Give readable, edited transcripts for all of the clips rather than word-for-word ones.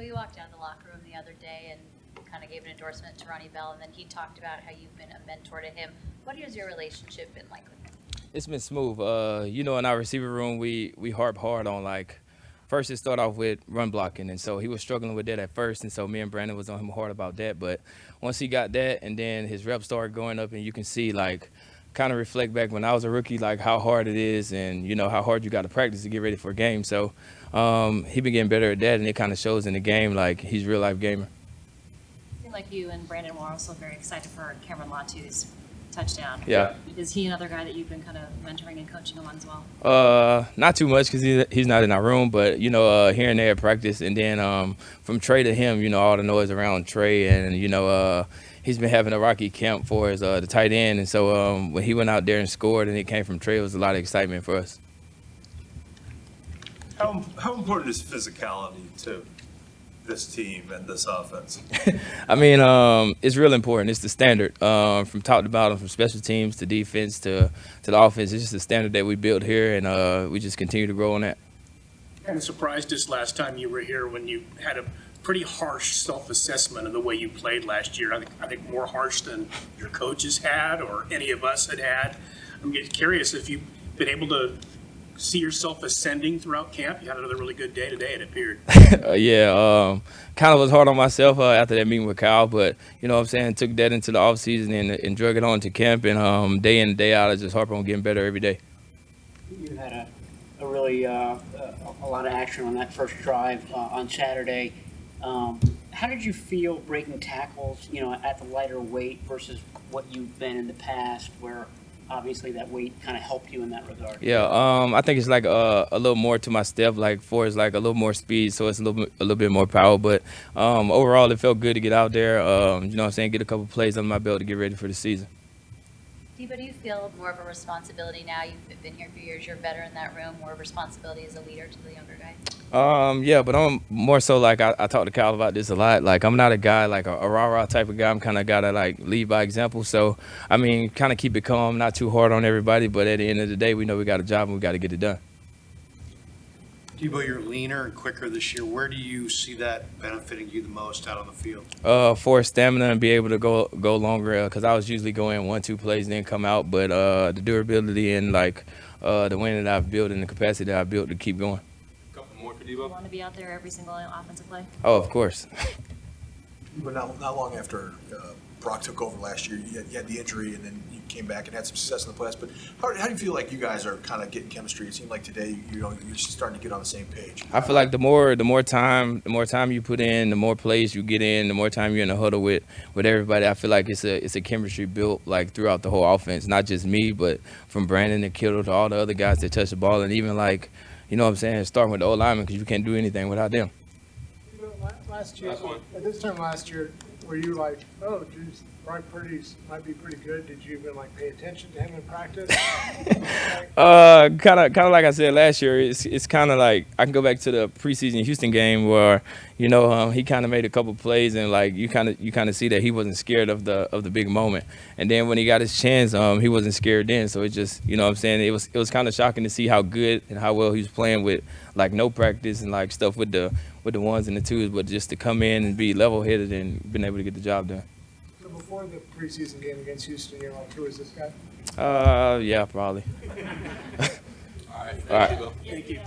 You walked out of the locker room the other day and kind of gave an endorsement to Ronnie Bell, and then he talked about how you've been a mentor to him. What has your relationship been like with him? It's been smooth. In our receiver room, we harp hard on like first it started off with run blocking, and so he was struggling with that at first, and so me and Brandon was on him hard about that. But once he got that, and then his reps started going up, and you can see like kind of reflect back when I was a rookie, like how hard it is, and how hard you got to practice to get ready for a game. So he been getting better at that, and it kind of shows in the game. Like he's a real life gamer. It seemed like you and Brandon were also very excited for Cameron Latu's touchdown. Yeah. Is he another guy that you've been kind of mentoring and coaching along as well? Not too much because he's not in our room, but here and there at practice, and then from Trey to him, all the noise around Trey, and he's been having a rocky camp for his the tight end, and so when he went out there and scored, and it came from Trey, it was a lot of excitement for us. How important is physicality to this team and this offense? I mean, it's real important. It's the standard from top to bottom, from special teams to defense to the offense. It's just the standard that we built here, and we just continue to grow on that. Kind of surprised us last time you were here when you had a pretty harsh self-assessment of the way you played last year. I think more harsh than your coaches had or any of us had. I'm just curious if you've been able to see yourself ascending throughout camp. You had another really good day today, it appeared. Kind of was hard on myself after that meeting with Kyle, but what I'm saying, took that into the offseason and drug it on to camp, and day in and day out, I just harp on getting better every day. You had a really a lot of action on that first drive on Saturday. How did you feel breaking tackles, at the lighter weight versus what you've been in the past, where obviously that weight kind of helped you in that regard? Yeah, I think it's like a little more to my step, like for it's like a little more speed, so it's a little bit more power. But overall, it felt good to get out there. Get a couple plays under my belt to get ready for the season. Deebo, do you feel more of a responsibility now? You've been here for years. You're better in that room. More responsibility as a leader to the younger guy. But I'm more so like I talk to Kyle about this a lot. Like I'm not a guy like a rah-rah type of guy. I'm kind of guy that like lead by example. So I mean, kind of keep it calm, not too hard on everybody. But at the end of the day, we know we got a job and we got to get it done. Deebo, you're leaner and quicker this year. Where do you see that benefiting you the most out on the field? For stamina and be able to go longer. Because I was usually going 1-2 plays and then come out. But the durability and like the wind that I've built and the capacity that I've built to keep going. Do you want to be out there every single offensive play? Oh, of course. But not long after Brock took over last year, you had the injury, and then you came back and had some success in the playoffs. But how do you feel like you guys are kind of getting chemistry? It seemed like today you're starting to get on the same page. I feel like the more time you put in, the more plays you get in, the more time you're in the huddle with everybody. I feel like it's a chemistry built like throughout the whole offense, not just me, but from Brandon to Kittle to all the other guys that touch the ball, and even like. Starting with the O-linemen because you can't do anything without them. Last year, at this time last year, were you like, oh, geez, Brock Purdy's might be pretty good? Did you even like pay attention to him in practice? Kind of like I said last year. It's kind of like I can go back to the preseason Houston game where he kind of made a couple plays and like you kind of see that he wasn't scared of the big moment. And then when he got his chance, he wasn't scared then. So it just it was kind of shocking to see how good and how well he was playing with like no practice and like stuff with the ones and the twos, but just to come in and be level headed and been able to get the job done. So before the preseason game against Houston, you're like, who is this guy? Yeah, probably. All right. Thank you.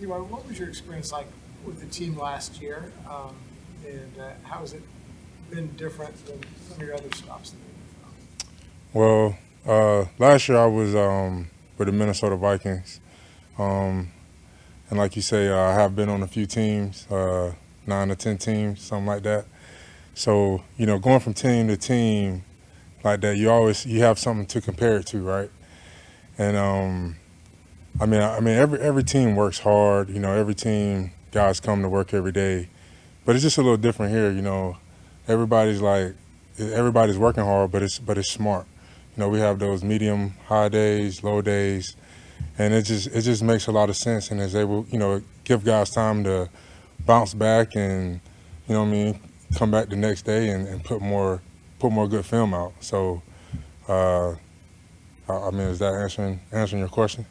What was your experience like with the team last year, and how has it been different than some of your other stops? Well, last year I was with the Minnesota Vikings, and like you say, I have been on a few teams, 9 to 10 teams, something like that. So going from team to team like that, you have something to compare it to, right? And I mean, every team works hard. Every team guys come to work every day, but it's just a little different here. Everybody's working hard, but it's smart. We have those medium, high days, low days, and it just makes a lot of sense and is able, give guys time to bounce back and come back the next day and put more good film out. So I mean, is that answering your question?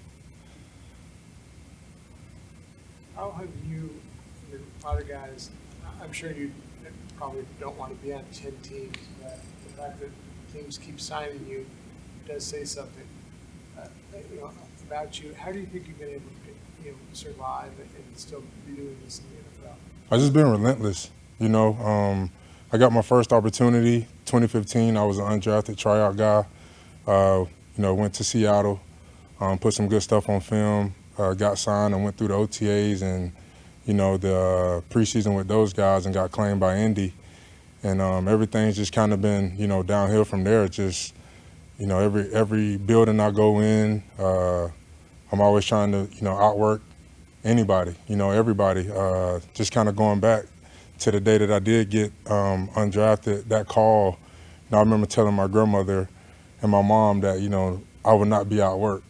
How have you, a lot of guys, I'm sure you probably don't want to be on 10 teams, but the fact that teams keep signing you does say something about you. How do you think you've been able to survive and still be doing this in the NFL? I've just been relentless. I got my first opportunity, 2015. I was an undrafted tryout guy. Went to Seattle, put some good stuff on film, got signed and went through the OTAs and, the preseason with those guys and got claimed by Indy. And everything's just kind of been, downhill from there. Just, every building I go in, I'm always trying to, outwork anybody, everybody. Just kind of going back to the day that I did get undrafted, that call, I remember telling my grandmother and my mom that, I would not be outworked.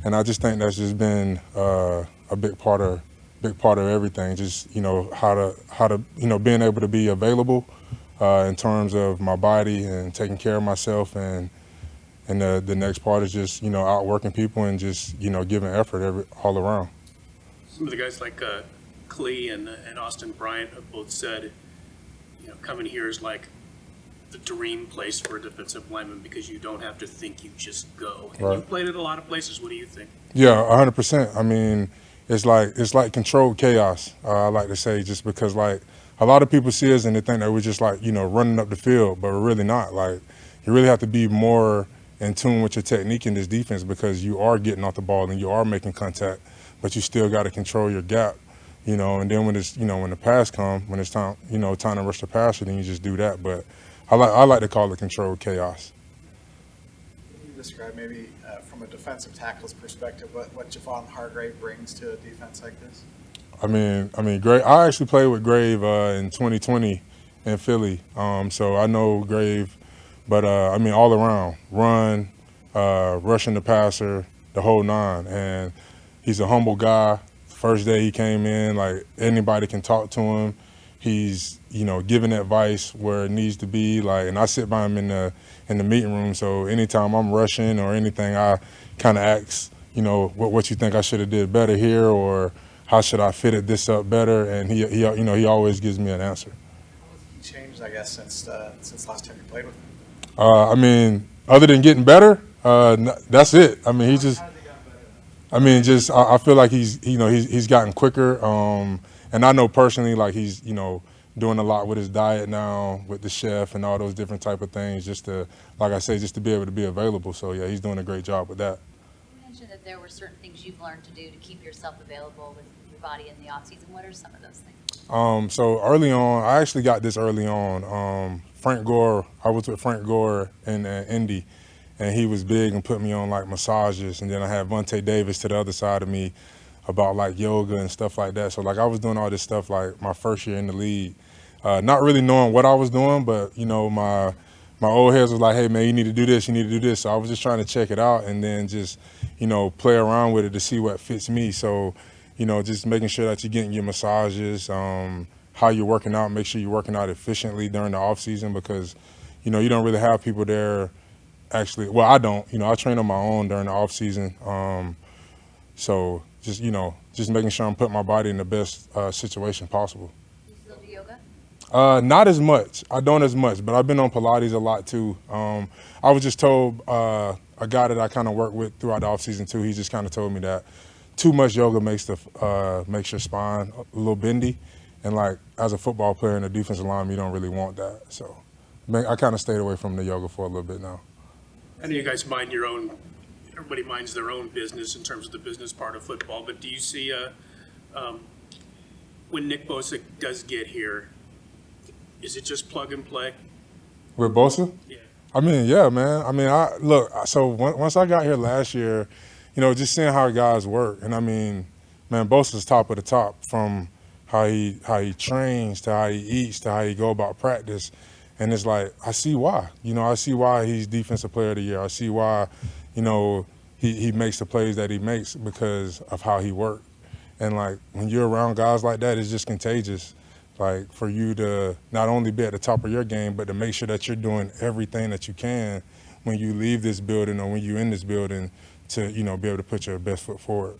And I just think that's just been a big part of everything. Just, how to being able to be available in terms of my body and taking care of myself. And the next part is just, outworking people and just, giving effort all around. Some of the guys like Klee and Austin Bryant have both said, coming here is like the dream place for a defensive lineman because you don't have to think, you just go. And Right. you've played at a lot of places. What do you think? Yeah, 100%. I mean, it's like controlled chaos. I like to say, just because like a lot of people see us and they think that we're just like running up the field, but we're really not. Like you really have to be more in tune with your technique in this defense because you are getting off the ball and you are making contact, but you still got to control your gap. And then when it's when the pass comes, when it's time time to rush the passer, then you just do that. But I like to call it controlled chaos. Can you describe maybe from a defensive tackle's perspective what Javon Hargrave brings to a defense like this? I mean, Grave. I actually played with Grave in 2020 in Philly, so I know Grave. But all around, run, rushing the passer, the whole nine, and he's a humble guy. First day he came in, like anybody can talk to him. He's giving advice where it needs to be. Like, and I sit by him in the meeting room. So anytime I'm rushing or anything, I kind of ask, what you think I should have did better here, or how should I fit this up better? And he always gives me an answer. He changed, I guess, since last time you played with him. Other than getting better, that's it. He just. I feel like he's gotten quicker, and I know personally, like he's doing a lot with his diet now, with the chef and all those different type of things, just to, like I say, just to be able to be available. So yeah, he's doing a great job with that. You mentioned that there were certain things you've learned to do to keep yourself available with your body in the off season. What are some of those things? So early on, I actually got this early on. Frank Gore, I was with Frank Gore in Indy. And he was big and put me on like massages. And then I had Vontae Davis to the other side of me about like yoga and stuff like that. So like I was doing all this stuff like my first year in the league, not really knowing what I was doing, but my old heads was like, hey man, you need to do this, you need to do this. So I was just trying to check it out and then just, play around with it to see what fits me. So, just making sure that you're getting your massages, how you're working out, make sure you're working out efficiently during the off season because, you don't really have people there. Actually, well, I don't. I train on my own during the off season. So just making sure I'm putting my body in the best situation possible. You still do yoga? Not as much. I don't as much, but I've been on Pilates a lot too. I was just told a guy that I kind of work with throughout the off season too. He just kind of told me that too much yoga makes your spine a little bendy, and like as a football player and a defensive lineman, you don't really want that. So I kind of stayed away from the yoga for a little bit now. I know you guys everybody minds their own business in terms of the business part of football, but do you see when Nick Bosa does get here, is it just plug and play? With Bosa? Yeah. Yeah, man. So once I got here last year, just seeing how guys work, and man, Bosa's top of the top from how he trains to how he eats to how he go about practice. And it's like, I see why. I see why he's Defensive Player of the Year. I see why, he makes the plays that he makes because of how he works. And, like, when you're around guys like that, it's just contagious. Like, for you to not only be at the top of your game, but to make sure that you're doing everything that you can when you leave this building or when you're in this building to, you know, be able to put your best foot forward.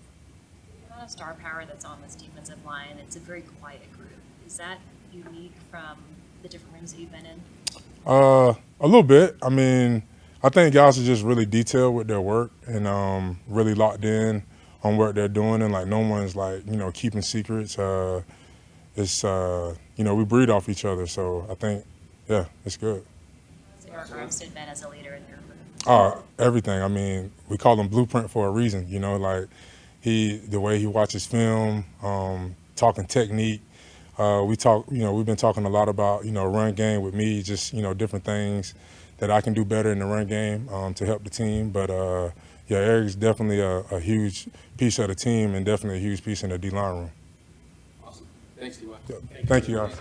A lot of star power that's on this defensive line. It's a very quiet group. Is that unique from the different rooms that you've been in? A little bit. I mean, I think guys are just really detailed with their work and really locked in on what they're doing, and like no one's like, you know, keeping secrets. It's you know, we breed off each other, so I think, yeah, it's good. Has Eric Armstead been as a leader in your group? Everything. I mean, we call him Blueprint for a reason. You know, like the way he watches film, talking technique. We talk, you know, we've been talking a lot about, you know, run game with me, just, you know, different things that I can do better in the run game to help the team. But yeah, Eric's definitely a huge piece of the team and definitely a huge piece in the D-line room. Awesome. Thanks, Deebo. Yeah. Thank you, guys.